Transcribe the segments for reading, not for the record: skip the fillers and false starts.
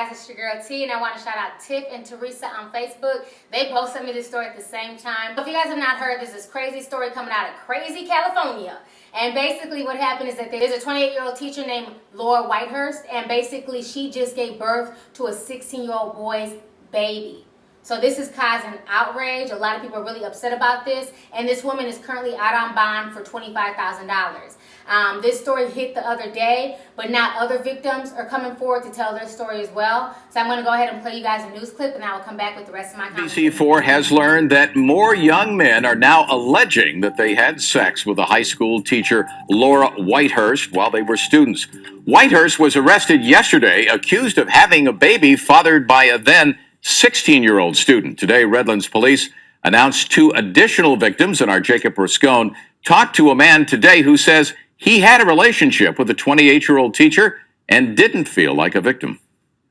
guys, it's your girl T, and I want to shout out Tiff and Teresa on Facebook. They both sent me this story at the same time. If you guys have not heard, there's this crazy story coming out of crazy California. And basically what happened is that there's a 28-year-old teacher named Laura Whitehurst, and basically she just gave birth to a 16-year-old boy's baby. So this is causing outrage. A lot of people are really upset about this, and this woman is currently out on bond for $25,000. This story hit the other day, but now other victims are coming forward to tell their story as well. So I'm going to go ahead and play you guys a news clip, and I will come back with the rest of my conversation. NBC4 has learned that more young men are now alleging that they had sex with a high school teacher, Laura Whitehurst, while they were students. Whitehurst was arrested yesterday, accused of having a baby fathered by a then 16-year-old student. Today, Redlands police announced 2 additional victims, and our Jacob Rascone talked to a man today who says he had a relationship with a 28-year-old teacher and didn't feel like a victim.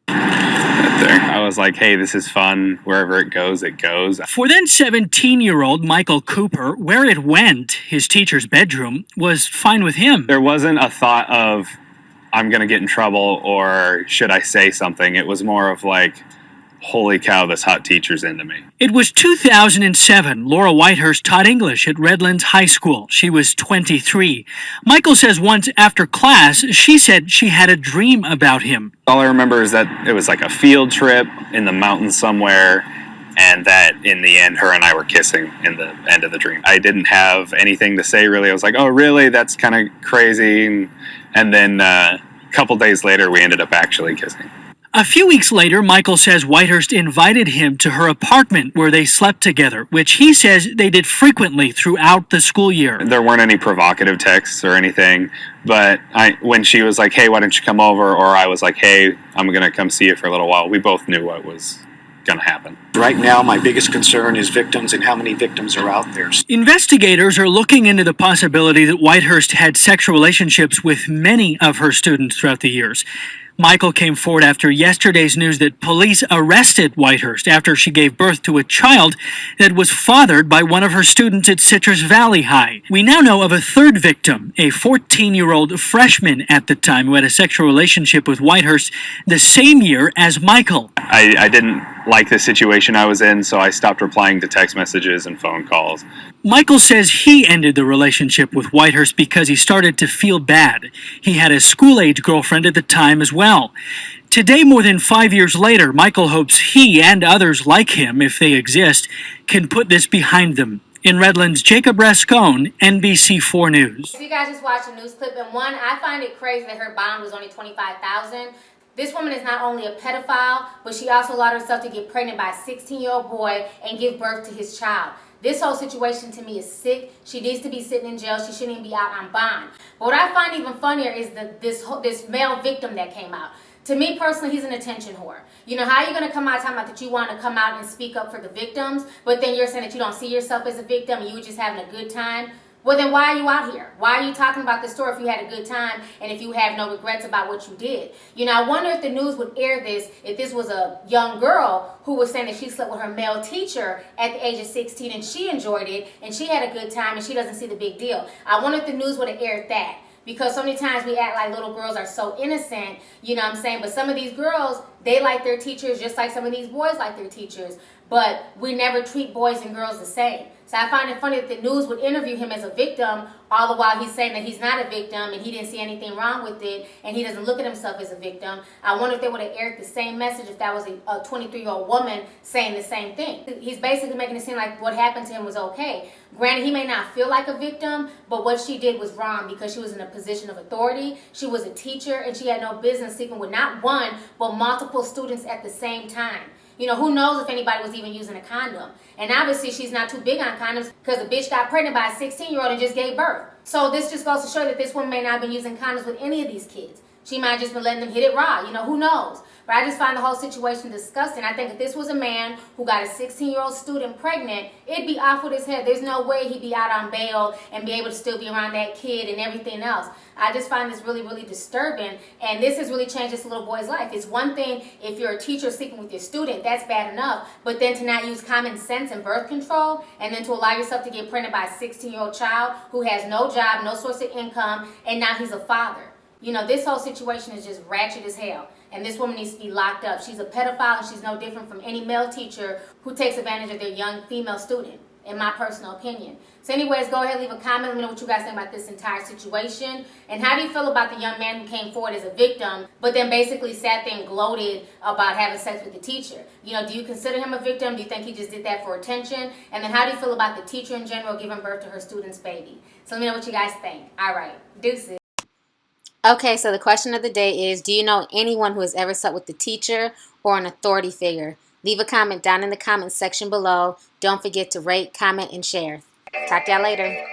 I was like, hey, this is fun. Wherever it goes, it goes. For then 17-year-old Michael Cooper, where it went, his teacher's bedroom, was fine with him. There wasn't a thought of, I'm going to get in trouble or should I say something? It was more of like, holy cow, this hot teacher's into me. It was 2007. Laura Whitehurst taught English at Redlands High School. She was 23. Michael says once after class, she said she had a dream about him. All I remember is that it was like a field trip in the mountains somewhere, and that in the end, her and I were kissing in the end of the dream. I didn't have anything to say, really. I was like, oh, really? That's kind of crazy. And then a couple days later, we ended up actually kissing. A few weeks later, Michael says Whitehurst invited him to her apartment where they slept together, which he says they did frequently throughout the school year. There weren't any provocative texts or anything, but when she was like, hey, why don't you come over? Or I was like, hey, I'm going to come see you for a little while. We both knew what was going to happen. Right now, my biggest concern is victims and how many victims are out there. Investigators are looking into the possibility that Whitehurst had sexual relationships with many of her students throughout the years. Michael came forward after yesterday's news that police arrested Whitehurst after she gave birth to a child that was fathered by one of her students at Citrus Valley High. We now know of a third victim, a 14-year-old freshman at the time who had a sexual relationship with Whitehurst the same year as Michael. I didn't like the situation I was in, so I stopped replying to text messages and phone calls. Michael says he ended the relationship with Whitehurst because he started to feel bad. He had a school-age girlfriend at the time as well. Today, more than 5 years later, Michael hopes he and others like him, if they exist, can put this behind them. In Redlands, Jacob Rascone, NBC4 News. So you guys just watched a news clip, and one, I find it crazy that her bond was only $25,000. This woman is not only a pedophile, but she also allowed herself to get pregnant by a 16-year-old boy and give birth to his child. This whole situation to me is sick. She needs to be sitting in jail. She shouldn't even be out on bond. But what I find even funnier is this male victim that came out. To me personally, he's an attention whore. You know, how are you going to come out talking about that you want to come out and speak up for the victims, but then you're saying that you don't see yourself as a victim and you were just having a good time? Well, then why are you out here? Why are you talking about this story if you had a good time and if you have no regrets about what you did? You know, I wonder if the news would air this if this was a young girl who was saying that she slept with her male teacher at the age of 16 and she enjoyed it and she had a good time and she doesn't see the big deal. I wonder if the news would have aired that. Because so many times we act like little girls are so innocent, you know what I'm saying? But some of these girls, they like their teachers just like some of these boys like their teachers. But we never treat boys and girls the same. So I find it funny that the news would interview him as a victim, all the while he's saying that he's not a victim and he didn't see anything wrong with it and he doesn't look at himself as a victim. I wonder if they would have aired the same message if that was a 23-year-old woman saying the same thing. He's basically making it seem like what happened to him was okay. Granted, he may not feel like a victim, but what she did was wrong because she was in a position of authority. She was a teacher and she had no business sleeping with not one, but multiple students at the same time. You know, who knows if anybody was even using a condom. And obviously she's not too big on condoms because the bitch got pregnant by a 16-year-old and just gave birth. So this just goes to show that this woman may not have been using condoms with any of these kids. She might have just been letting them hit it raw. You know, who knows? But I just find the whole situation disgusting. I think if this was a man who got a 16-year-old student pregnant, it'd be off with his head. There's no way he'd be out on bail and be able to still be around that kid and everything else. I just find this really, really disturbing. And this has really changed this little boy's life. It's one thing if you're a teacher sleeping with your student, that's bad enough. But then to not use common sense and birth control, and then to allow yourself to get pregnant by a 16-year-old child who has no job, no source of income, and now he's a father. You know, this whole situation is just ratchet as hell. and this woman needs to be locked up. She's a pedophile, and she's no different from any male teacher who takes advantage of their young female student, in my personal opinion. So anyways, go ahead, leave a comment. Let me know what you guys think about this entire situation. And how do you feel about the young man who came forward as a victim, but then basically sat there and gloated about having sex with the teacher? You know, do you consider him a victim? Do you think he just did that for attention? And then how do you feel about the teacher in general giving birth to her student's baby? So let me know what you guys think. All right, deuces. Okay, so the question of the day is, do you know anyone who has ever slept with the teacher or an authority figure? Leave a comment down in the comments section below. Don't forget to rate, comment, and share. Talk to y'all later.